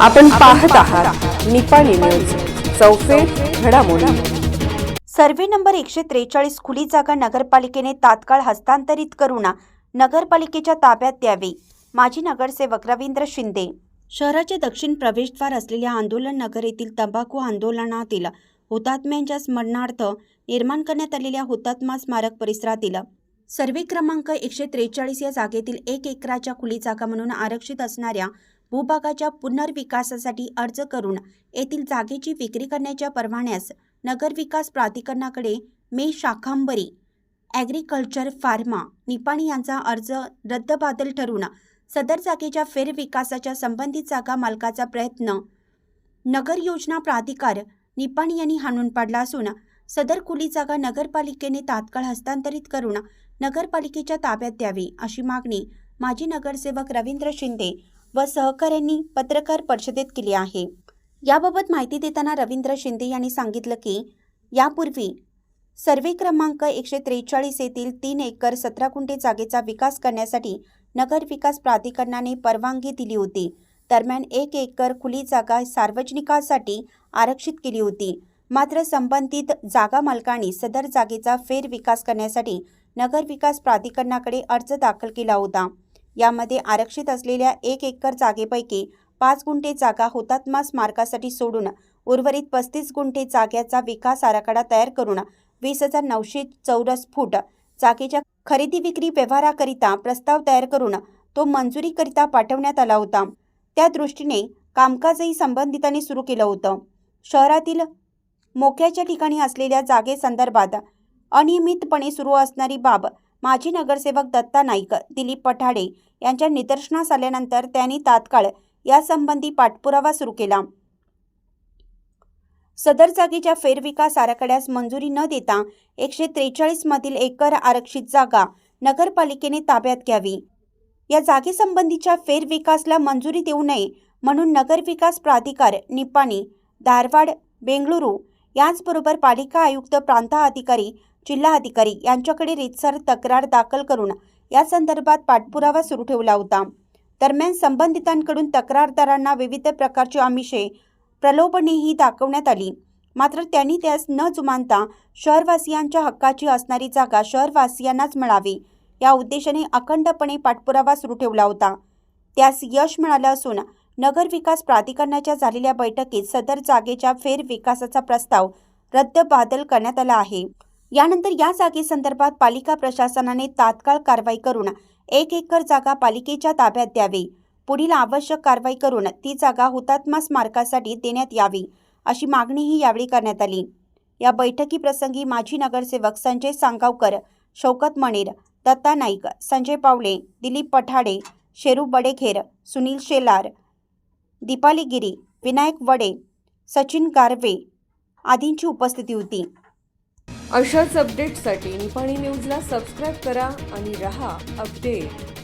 आपण पाहत आहात निपाणी न्यूज, चौफेर घडामोडी। सर्वे नंबर 143 खुली जागा नगरपालिकेने तात्काळ हस्तांतरित करून नगरपालिकेच्या ताब्यात द्यावी। माजी नगरसेवक रवींद्र शिंदे। शहराचे दक्षिण प्रवेशद्वार असलेल्या आंदोलन नगर येथील तंबाखू आंदोलनातील हुतात्म्यांच्या स्मरणार्थ निर्माण करण्यात आलेल्या हुतात्मा स्मारक परिसरातील सर्वे क्रमांक 143 या जागेतील 1 एकराच्या खुली जागा म्हणून आरक्षित असणाऱ्या भूभागाच्या पुनर्विकासासाठी अर्ज करून येथील जागेची विक्री करण्याच्या परवान्यास नगरविकास प्राधिकरणाकडे मे शाखांबरी ॲग्रिकल्चर फार्मा निपाणी यांचा अर्ज रद्दबातल ठरून सदर जागेच्या फेरविकासाच्या संबंधित जागा मालकाचा प्रयत्न नगर योजना प्राधिकार निपाणी यांनी हाणून पाडला असून सदर खुली जागा नगरपालिकेने तात्काळ हस्तांतरित करून नगरपालिकेच्या ताब्यात द्यावी अशी मागणी माजी नगरसेवक रवींद्र शिंदे व सहकाऱ्यांनी पत्रकार परिषदेत केली आहे। याबाबत माहिती देताना रवींद्र शिंदे यांनी सांगितलं की यापूर्वी सर्वे क्रमांक 143 येथील 3 एकर 17 गुंठे जागेचा विकास करण्यासाठी नगर विकास प्राधिकरणाने परवानगी दिली होती। दरम्यान 1 एकर खुली जागा सार्वजनिकांसाठी आरक्षित केली होती। मात्र संबंधित जागा मालकांनी सदर जागेचा फेरविकास करण्यासाठी नगर विकास प्राधिकरणाकडे अर्ज दाखल केला होता। यामध्ये आरक्षित असलेल्या 1 एकर जागेपैकी 5 गुंठे जागा हुतात्मा स्मारकासाठी सोडून उर्वरित 35 गुंठे जागेचा विकास आराखडा तयार करून 20,900 चौरस फूट जागेच्या खरेदी विक्री व्यवहाराकरिता प्रस्ताव तयार करून तो मंजुरीकरिता पाठवण्यात आला होता। त्या दृष्टीने कामकाजही संबंधितांनी सुरू केलं होतं। शहरातील मोक्याच्या ठिकाणी असलेल्या जागेसंदर्भात अनियमितपणे सुरू असणारी बाब माजी नगरसेवक दत्ता नाईक, दिलीप पठाडे यांच्या निदर्शनास आल्यानंतर त्यांनी तात्काळ यासंबंधी पाठपुरावा सुरू केला। सदर जागेच्या फेरविकास आराखड्यास मंजुरी न देता 143 मधील एकर आरक्षित जागा नगरपालिकेने ताब्यात घ्यावी। या जागेसंबंधीच्या फेरविकासला मंजुरी देऊ नये म्हणून नगरविकास प्राधिकार निपाणी, धारवाड, बेंगळुरू याचबरोबर पालिका आयुक्त, प्रांताधिकारी, जिल्हा अधिकारी यांच्याकडे रीतसर तक्रार दाखल करून या संदर्भात पाठपुरावा सुरू ठेवला होता। दरम्यान संबंधितांकडून तक्रारदारांना विविध प्रकारची आमिषे, प्रलोभनेही दाखवण्यात आली। मात्र त्यांनी त्यास न जुमानता शहरवासियांच्या हक्काची असणारी जागा शहरवासियांनाच मिळावी या उद्देशाने अखंडपणे पाठपुरावा सुरू ठेवला होता। त्यास यश मिळालं असून नगरविकास प्राधिकरणाच्या झालेल्या बैठकीत सदर जागेच्या फेरविकासाचा प्रस्ताव रद्दबातल करण्यात आला आहे। यानंतर या जागेसंदर्भात पालिका प्रशासनाने तात्काळ कारवाई करून 1 एकर जागा पालिकेच्या ताब्यात द्यावी। पुढील आवश्यक कारवाई करून ती जागा हुतात्मा स्मारकासाठी देण्यात यावी अशी मागणीही यावेळी करण्यात आली। या बैठकीप्रसंगी माजी नगरसेवक संजय सांगावकर, शौकत मणेर, दत्ता नाईक, संजय पावले, दिलीप पठाडे, शेरू बडेखेर, सुनील शेलार, दीपाली गिरी, विनायक वडे, सचिन गारवे आदींची उपस्थिती होती। अशाच अपडेट्ससाठी निपाणी न्यूजला सबस्क्राईब करा आणि रहा अपडेट।